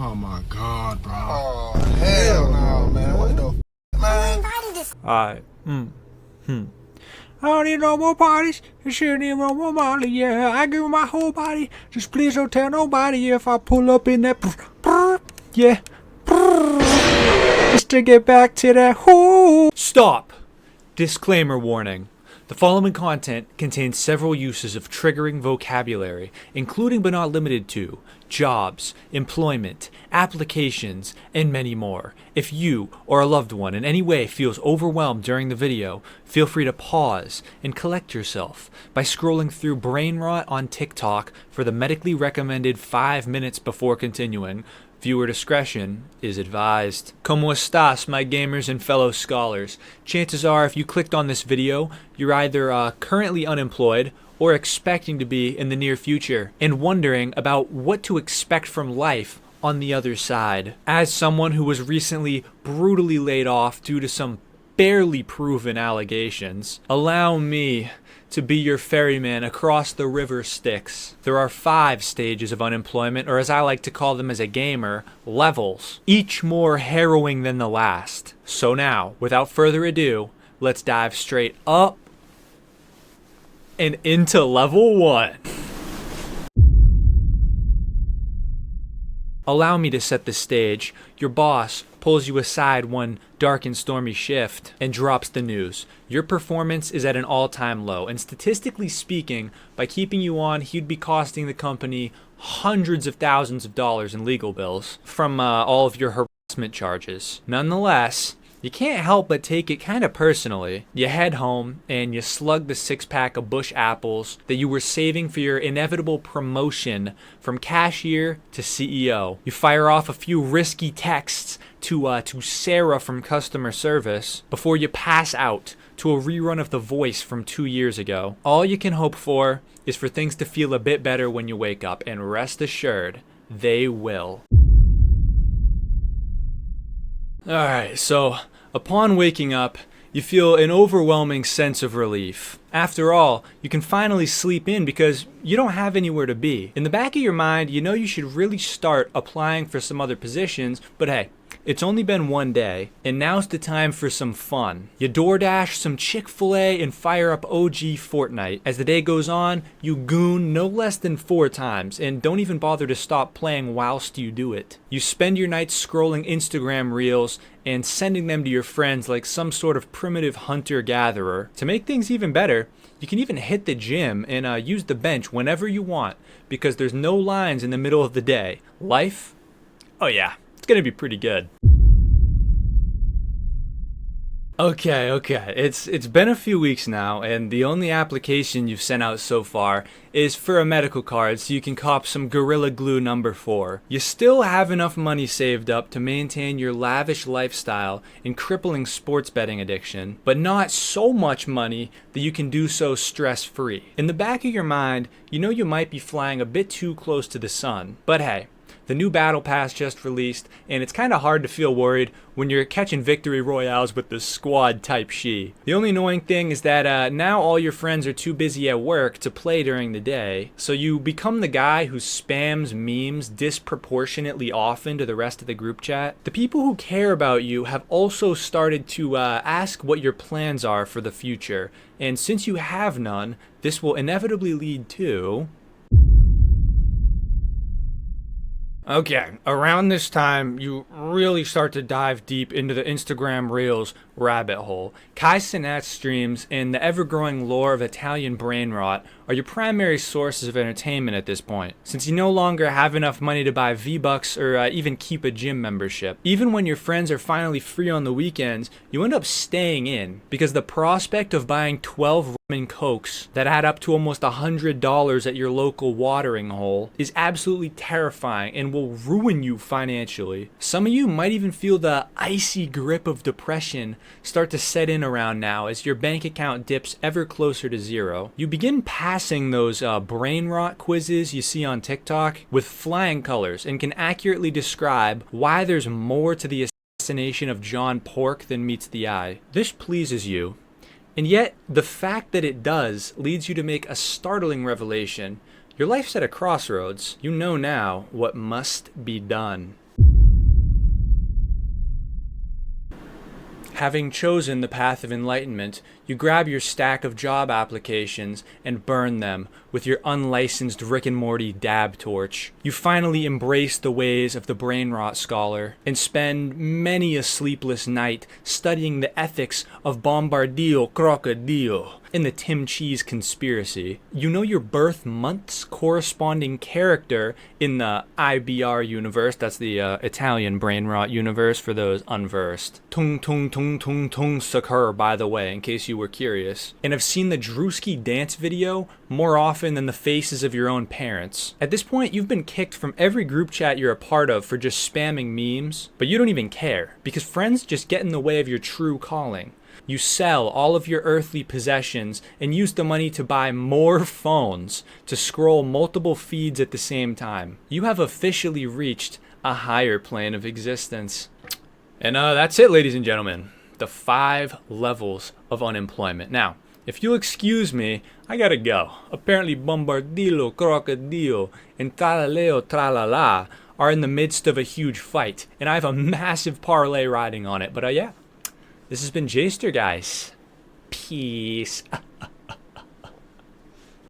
Oh my god, bro. Oh, hell no, man. What the man? Alright. I don't need no more parties. I shouldn't need no more money. Yeah, I give my whole body. Just please don't tell nobody if I pull up in that. Yeah. Just to get back to that. Stop. Disclaimer warning. The following content contains several uses of triggering vocabulary, including but not limited to jobs, employment, applications, and many more. If you or a loved one in any way feels overwhelmed during the video, feel free to pause and collect yourself by scrolling through brainrot on TikTok for the medically recommended 5 minutes before continuing. Viewer discretion is advised. Como estas, my gamers and fellow scholars? Chances are if you clicked on this video, you're either currently unemployed or expecting to be in the near future and wondering about what to expect from life on the other side. As someone who was recently brutally laid off due to some barely proven allegations, allow me to be your ferryman across the river Styx. There are 5 stages of unemployment, or as I like to call them as a gamer, levels, each more harrowing than the last. So now, without further ado, let's dive straight up and into level 1. Allow me to set the stage. Your boss pulls you aside one dark and stormy shift and drops the news. Your performance is at an all-time low, and statistically speaking, by keeping you on, he'd be costing the company hundreds of thousands of dollars in legal bills from all of your harassment charges. Nonetheless, you can't help but take it kind of personally. You head home and you slug the 6-pack of Bush apples that you were saving for your inevitable promotion from cashier to CEO. You fire off a few risky texts to Sarah from customer service before you pass out to a rerun of The Voice from 2 years ago. All you can hope for is for things to feel a bit better when you wake up, and rest assured, they will. Alright, so upon waking up, you feel an overwhelming sense of relief. After all, you can finally sleep in because you don't have anywhere to be. In the back of your mind, you know you should really start applying for some other positions, but hey, it's only been 1 day, and now's the time for some fun. You DoorDash some Chick-fil-A and fire up OG Fortnite. As the day goes on, you goon no less than 4 times, and don't even bother to stop playing whilst you do it. You spend your nights scrolling Instagram reels and sending them to your friends like some sort of primitive hunter-gatherer. To make things even better, you can even hit the gym and use the bench whenever you want, because there's no lines in the middle of the day. Life? Oh yeah. It's gonna be pretty good. Okay, it's been a few weeks now, and the only application you've sent out so far is for a medical card so you can cop some Gorilla Glue number 4. You still have enough money saved up to maintain your lavish lifestyle and crippling sports betting addiction, but not so much money that you can do so stress-free. In the back of your mind, you know you might be flying a bit too close to the sun, but hey, the new Battle Pass just released, and it's kinda hard to feel worried when you're catching victory royales with the squad type she. The only annoying thing is that now all your friends are too busy at work to play during the day, so you become the guy who spams memes disproportionately often to the rest of the group chat. The people who care about you have also started to ask what your plans are for the future, and since you have none, this will inevitably lead to... Okay, around this time, you really start to dive deep into the Instagram Reels rabbit hole. Kai Cenat's streams and the ever-growing lore of Italian brainrot are your primary sources of entertainment at this point, since you no longer have enough money to buy V-Bucks or even keep a gym membership. Even when your friends are finally free on the weekends, you end up staying in, because the prospect of buying 12 and cokes that add up to almost $100 at your local watering hole is absolutely terrifying and will ruin you financially. Some of you might even feel the icy grip of depression start to set in around now as your bank account dips ever closer to zero. You begin passing those brain rot quizzes you see on TikTok with flying colors and can accurately describe why there's more to the assassination of John Pork than meets the eye. This pleases you. And yet, the fact that it does leads you to make a startling revelation. Your life's at a crossroads. You know now what must be done. Having chosen the path of enlightenment, you grab your stack of job applications and burn them with your unlicensed Rick and Morty dab torch. You finally embrace the ways of the brainrot scholar and spend many a sleepless night studying the ethics of Bombardillo Crocodillo in the Tim Cheese conspiracy. You know your birth month's corresponding character in the IBR universe. That's the Italian brainrot universe for those unversed. Tung tung tung tung tung sucker, by the way, in case you were curious. And have seen the Drewski dance video more often than the faces of your own parents. At this point, you've been kicked from every group chat you're a part of for just spamming memes, but you don't even care, because friends just get in the way of your true calling. You sell all of your earthly possessions and use the money to buy more phones to scroll multiple feeds at the same time. You have officially reached a higher plane of existence. And that's it, ladies and gentlemen. The 5 levels of unemployment. Now, if you'll excuse me, I gotta go. Apparently Bombardillo, Crocodillo, and Talaleo Tralala are in the midst of a huge fight, and I have a massive parlay riding on it. But yeah. This has been Jayster, guys. Peace.